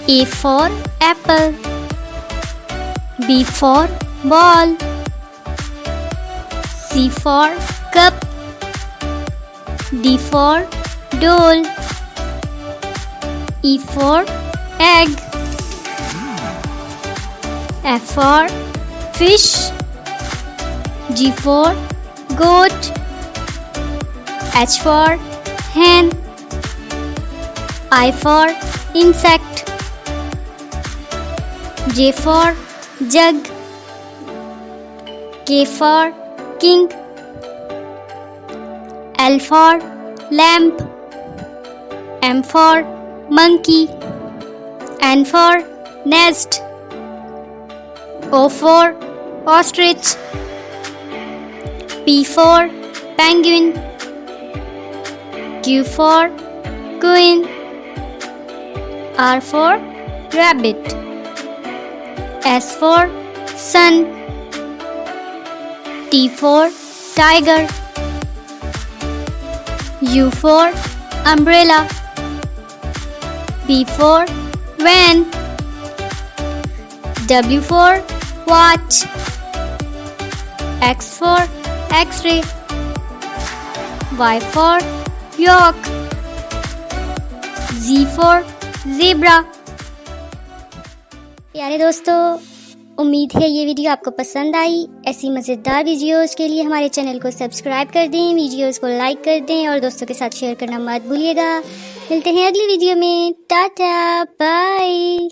A for apple. B for ball. C for cup. D for doll. E for egg. F for fish. G for goat. H for hen. I for insect. J for jug. K for king. L for lamp. M for monkey. N for nest. O for ostrich. P for penguin. Q for queen. R for rabbit. S for sun. T for tiger. U for umbrella. V for van. W for watch. X for X-ray. Y for yak. Z for zebra। प्यारे दोस्तों, उम्मीद है ये video आपको पसंद आई। ऐसी मज़ेदार videos के लिए हमारे चैनल को सब्सक्राइब कर दें, वीडियोस को लाइक कर दें और दोस्तों के साथ शेयर करना मत भूलिएगा। मिलते हैं अगली वीडियो में। Tata bye.